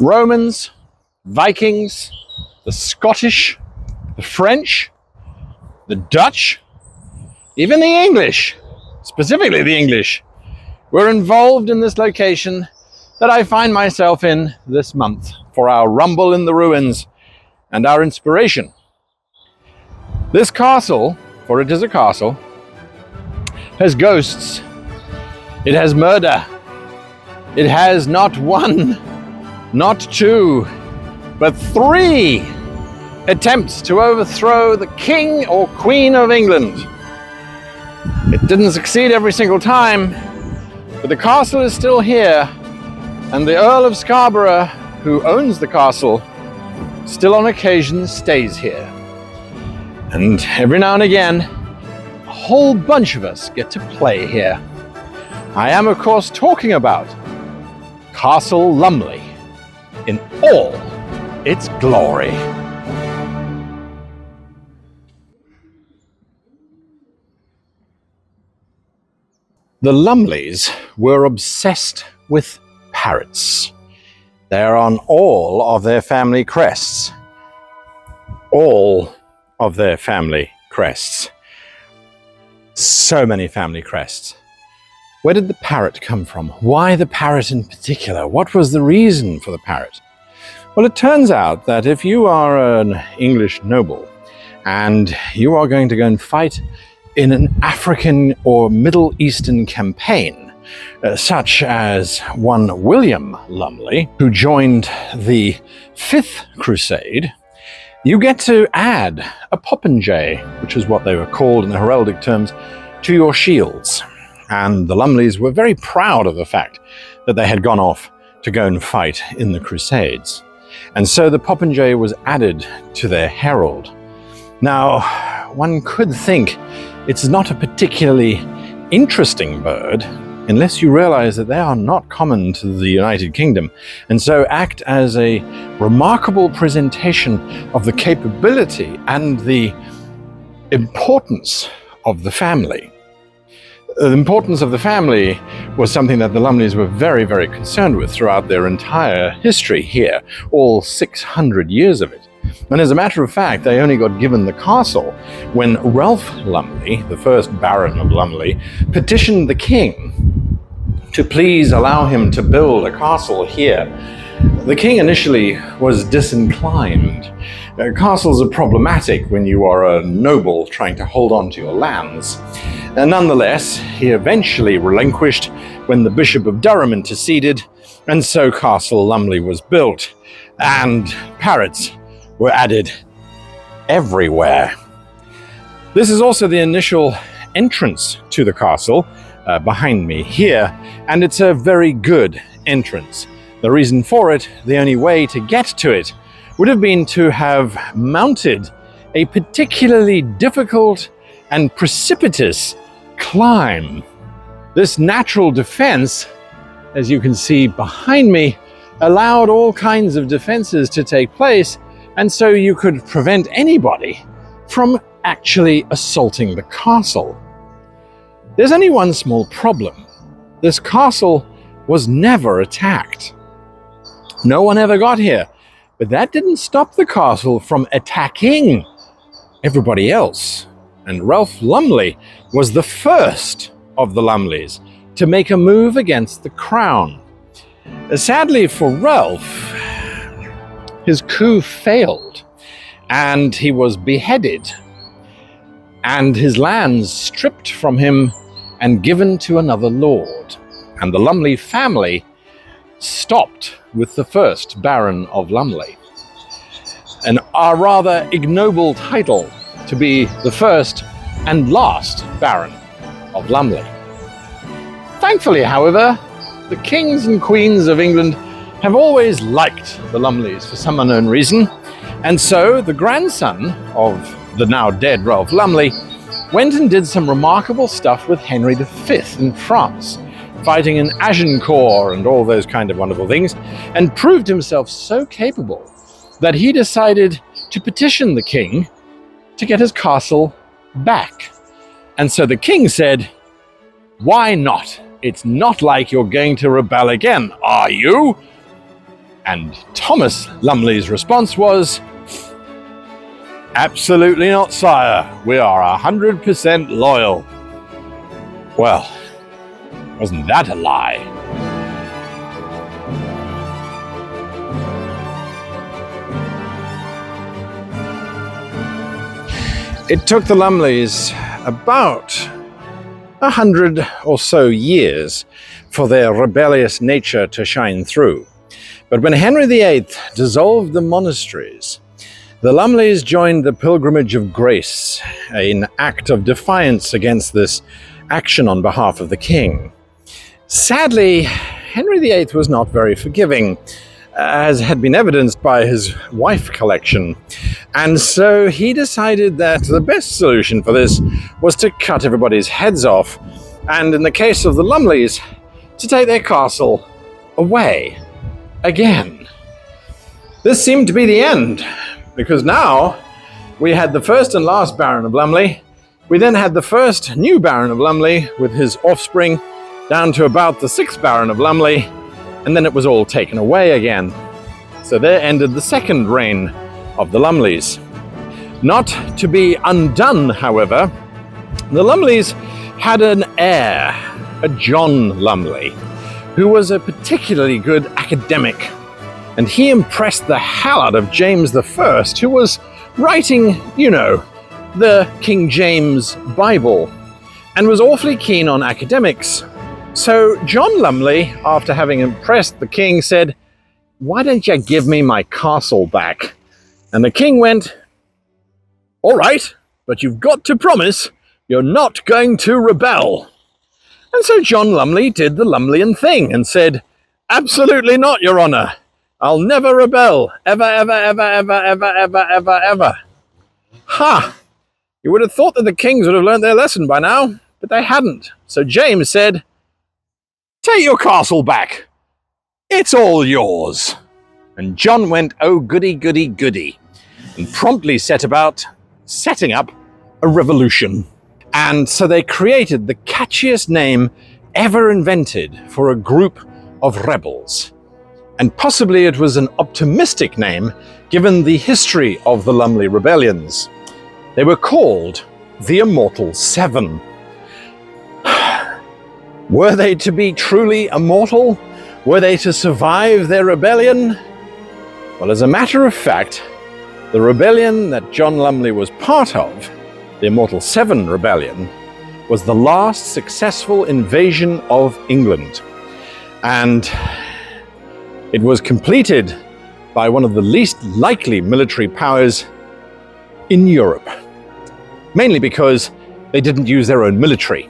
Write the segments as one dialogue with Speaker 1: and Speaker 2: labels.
Speaker 1: Romans, Vikings, the Scottish, the French, the Dutch, even the English, specifically the English, were involved in this location that I find myself in this month for our rumble in the ruins and our inspiration. This castle, for it is a castle, has ghosts, it has murder, it has not one, not two, but 3 attempts to overthrow the King or Queen of England. It didn't succeed every single time, but the castle is still here, and the Earl of Scarborough, who owns the castle, still on occasion stays here. And every now and again, a whole bunch of us get to play here. I am, of course, talking about Castle Lumley in all its glory. The Lumleys were obsessed with parrots. They're on all of their family crests. All of their family crests. So many family crests. Where did the parrot come from? Why the parrot in particular? What was the reason for the parrot? Well, it turns out that if you are an English noble and you are going to go and fight in an African or Middle Eastern campaign, such as one William Lumley, who joined the 5th Crusade, you get to add a popinjay, which is what they were called in the heraldic terms, to your shields. And the Lumleys were very proud of the fact that they had gone off to go and fight in the Crusades. And so the popinjay was added to their herald. Now, one could think it's not a particularly interesting bird unless you realize that they are not common to the United Kingdom, and so act as a remarkable presentation of the capability and the importance of the family. The importance of the family was something that the Lumleys were very, very concerned with throughout their entire history here, all 600 years of it. And as a matter of fact, they only got given the castle when Ralph Lumley, the first Baron of Lumley, petitioned the king to please allow him to build a castle here. The king initially was disinclined. Castles are problematic when you are a noble trying to hold on to your lands. And nonetheless, he eventually relinquished when the Bishop of Durham interceded, and so Castle Lumley was built, and parrots were added everywhere. This is also the initial entrance to the castle behind me here, and it's a very good entrance. The reason for it, the only way to get to it, would have been to have mounted a particularly difficult and precipitous climb. This natural defense, as you can see behind me, allowed all kinds of defenses to take place, and so you could prevent anybody from actually assaulting the castle. There's only one small problem. This castle was never attacked. No one ever got here, but that didn't stop the castle from attacking everybody else. And Ralph Lumley was the first of the Lumleys to make a move against the crown. Sadly for Ralph, his coup failed, and he was beheaded, and his lands stripped from him and given to another lord. And the Lumley family stopped with the first Baron of Lumley. A rather ignoble title to be the first and last Baron of Lumley. Thankfully, however, the kings and queens of England have always liked the Lumleys for some unknown reason, and so the grandson of the now dead Ralph Lumley went and did some remarkable stuff with Henry V in France, fighting in Agincourt and all those kind of wonderful things, and proved himself so capable that he decided to petition the king to get his castle back. And so the king said, "Why not? It's not like you're going to rebel again, are you?" And Thomas Lumley's response was, "Absolutely not, sire. We are 100% loyal." Well, wasn't that a lie? It took the Lumleys about 100 or so years for their rebellious nature to shine through. But when Henry VIII dissolved the monasteries, the Lumleys joined the Pilgrimage of Grace, an act of defiance against this action on behalf of the king. Sadly, Henry VIII was not very forgiving, as had been evidenced by his wife collection, and so he decided that the best solution for this was to cut everybody's heads off, and in the case of the Lumleys, to take their castle away again. This seemed to be the end, because now we had the first and last Baron of Lumley. We then had the first new Baron of Lumley with his offspring, down to about the 6th Baron of Lumley, and then it was all taken away again. So there ended the second reign of the Lumleys. Not to be undone, however, the Lumleys had an heir, a John Lumley, who was a particularly good academic, and he impressed the hell out of James I, who was writing, the King James Bible, and was awfully keen on academics. So John Lumley, after having impressed the king, said, "Why don't you give me my castle back?" And the king went, "All right, but you've got to promise you're not going to rebel." And so John Lumley did the Lumleyan thing and said, "Absolutely not, Your Honor. I'll never rebel. Ever, ever, ever, ever, ever, ever, ever, ever." Ha! You would have thought that the kings would have learned their lesson by now, but they hadn't. So James said, "Take your castle back. It's all yours." And John went, "Oh, goody, goody, goody," and promptly set about setting up a revolution. And so they created the catchiest name ever invented for a group of rebels. And possibly it was an optimistic name given the history of the Lumley rebellions. They were called the Immortal Seven. Were they to be truly immortal? Were they to survive their rebellion? Well, as a matter of fact, the rebellion that John Lumley was part of, the Immortal Seven rebellion, was the last successful invasion of England. And it was completed by one of the least likely military powers in Europe. Mainly because they didn't use their own military,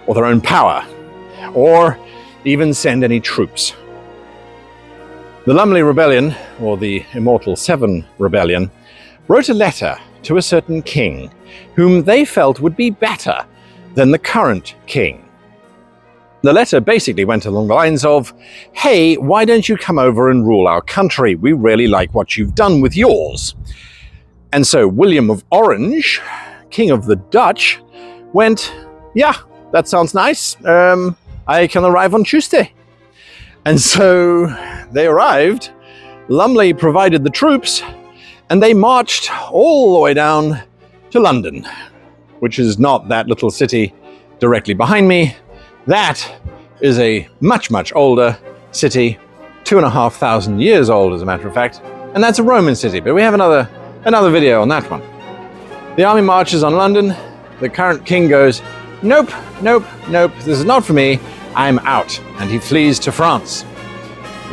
Speaker 1: or their own power, or even send any troops. The Lumley Rebellion, or the Immortal Seven Rebellion, wrote a letter to a certain king, whom they felt would be better than the current king. The letter basically went along the lines of, "Hey, why don't you come over and rule our country? We really like what you've done with yours." And so William of Orange, King of the Dutch, went, "Yeah, that sounds nice. I can arrive on Tuesday." And so they arrived, Lumley provided the troops, and they marched all the way down to London, which is not that little city directly behind me. That is a much, much older city, 2,500 years old, as a matter of fact, and that's a Roman city, but we have another video on that one. The army marches on London. The current king goes, "Nope, nope, nope, this is not for me. I'm out," and he flees to France.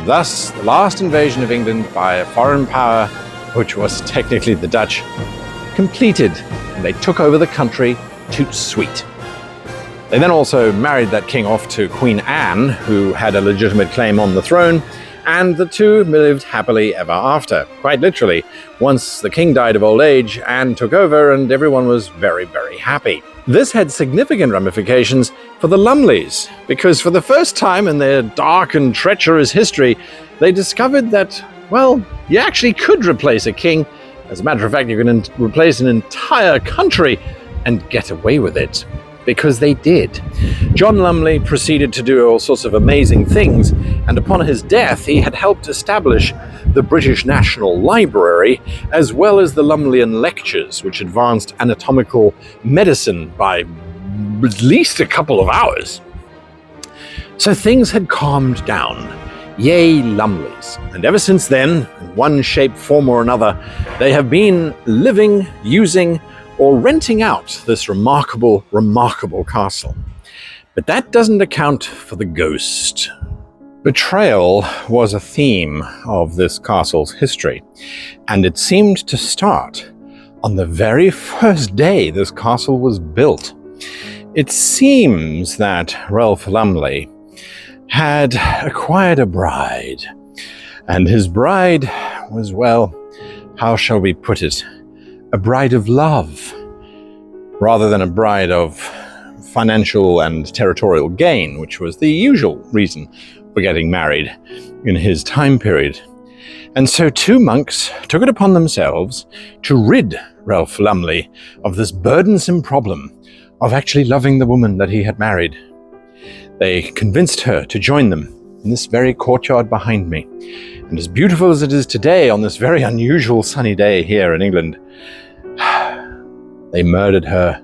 Speaker 1: Thus, the last invasion of England by a foreign power, which was technically the Dutch, completed, and they took over the country toot sweet. They then also married that king off to Queen Anne, who had a legitimate claim on the throne, and the two lived happily ever after. Quite literally, once the king died of old age, Anne took over and everyone was very, very happy. This had significant ramifications for the Lumleys, because for the first time in their dark and treacherous history, they discovered that, well, you actually could replace a king. As a matter of fact, you can replace an entire country and get away with it. because they did. John Lumley proceeded to do all sorts of amazing things, and upon his death he had helped establish the British National Library, as well as the Lumleyan Lectures, which advanced anatomical medicine by at least a couple of hours. So things had calmed down. Yay, Lumleys. And ever since then, in one shape, form or another, they have been living, using, or renting out this remarkable, remarkable castle. But that doesn't account for the ghost. Betrayal was a theme of this castle's history, and it seemed to start on the very first day this castle was built. It seems that Ralph Lumley had acquired a bride, and his bride was, well, how shall we put it, a bride of love, rather than a bride of financial and territorial gain, which was the usual reason for getting married in his time period. And so two monks took it upon themselves to rid Ralph Lumley of this burdensome problem of actually loving the woman that he had married. They convinced her to join them in this very courtyard behind me. And as beautiful as it is today on this very unusual sunny day here in England, they murdered her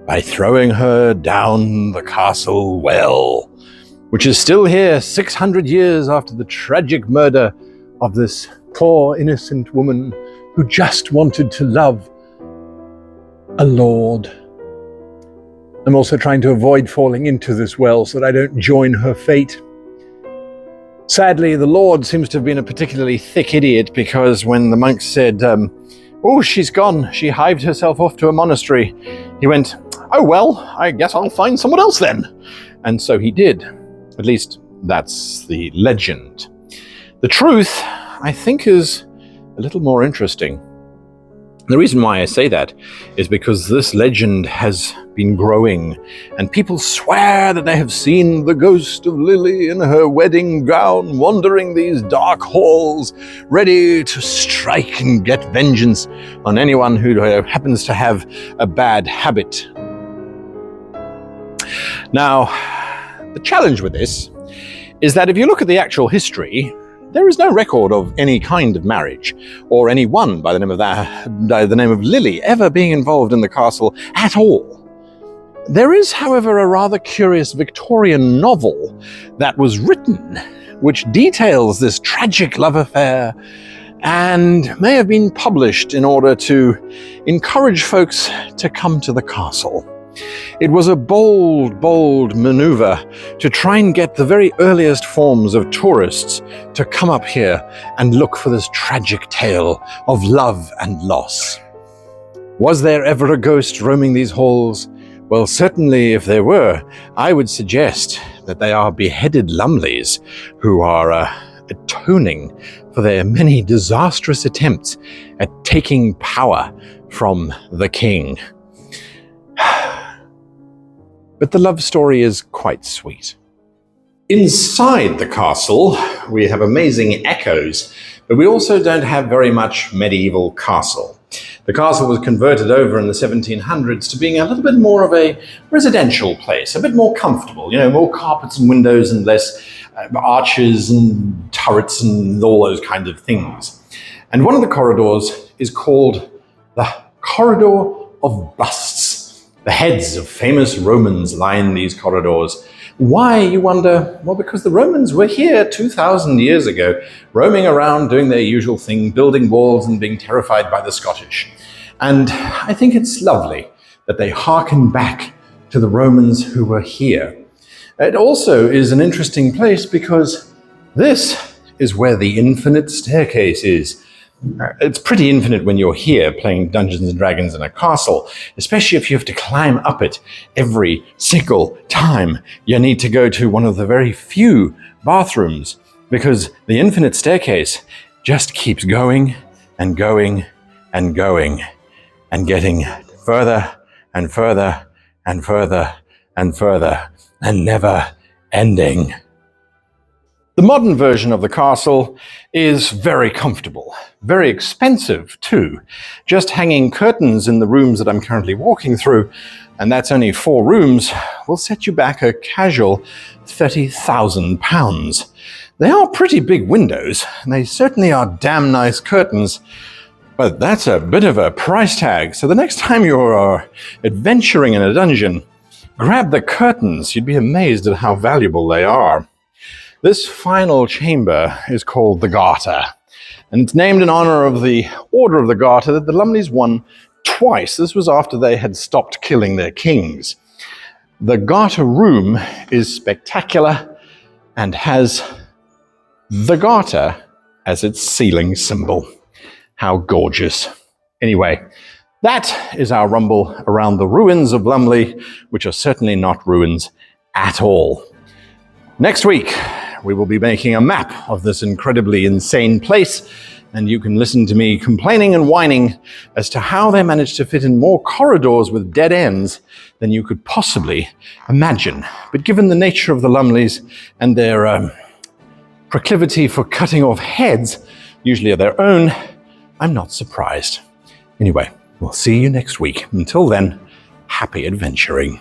Speaker 1: by throwing her down the castle well, which is still here 600 years after the tragic murder of this poor innocent woman who just wanted to love a lord. I'm also trying to avoid falling into this well so that I don't join her fate. Sadly, the lord seems to have been a particularly thick idiot, because when the monks said, "Oh, she's gone, she hived herself off to a monastery," he went, "Oh well, I guess I'll find someone else then." And so he did. At least that's the legend. The truth, I think, is a little more interesting. The reason why I say that is because this legend has been growing, and people swear that they have seen the ghost of Lily in her wedding gown wandering these dark halls, ready to strike and get vengeance on anyone who happens to have a bad habit. Now, the challenge with this is that if you look at the actual history, there is no record of any kind of marriage, or anyone by the name of Lily ever being involved in the castle at all. There is, however, a rather curious Victorian novel that was written, which details this tragic love affair, and may have been published in order to encourage folks to come to the castle. It was a bold maneuver to try and get the very earliest forms of tourists to come up here and look for this tragic tale of love and loss. Was there ever a ghost roaming these halls? Well, certainly if there were, I would suggest that they are beheaded Lumleys who are atoning for their many disastrous attempts at taking power from the king. But the love story is quite sweet. Inside the castle, we have amazing echoes, but we also don't have very much medieval castle. The castle was converted over in the 1700s to being a little bit more of a residential place, a bit more comfortable, more carpets and windows and less arches and turrets and all those kinds of things. And one of the corridors is called the Corridor of Busts. The heads of famous Romans line these corridors. Why, you wonder? Well, because the Romans were here 2,000 years ago, roaming around doing their usual thing, building walls and being terrified by the Scottish. And I think it's lovely that they hearken back to the Romans who were here. It also is an interesting place because this is where the infinite staircase is. It's pretty infinite when you're here playing Dungeons and Dragons in a castle, especially if you have to climb up it every single time you need to go to one of the very few bathrooms, because the infinite staircase just keeps going and going and going and getting further and further and further and further and never ending. The modern version of the castle is very comfortable, very expensive too. Just hanging curtains in the rooms that I'm currently walking through, and that's only 4 rooms, will set you back a casual £30,000. They are pretty big windows, and they certainly are damn nice curtains, but that's a bit of a price tag. So the next time you're adventuring in a dungeon, grab the curtains. You'd be amazed at how valuable they are. This final chamber is called the Garter, and it's named in honor of the Order of the Garter that the Lumleys won twice. This was after they had stopped killing their kings. The Garter room is spectacular and has the Garter as its ceiling symbol. How gorgeous. Anyway, that is our rumble around the ruins of Lumley, which are certainly not ruins at all. Next week, we will be making a map of this incredibly insane place, and you can listen to me complaining and whining as to how they managed to fit in more corridors with dead ends than you could possibly imagine. But given the nature of the Lumleys and their proclivity for cutting off heads, usually of their own, I'm not surprised. Anyway, we'll see you next week. Until then, happy adventuring.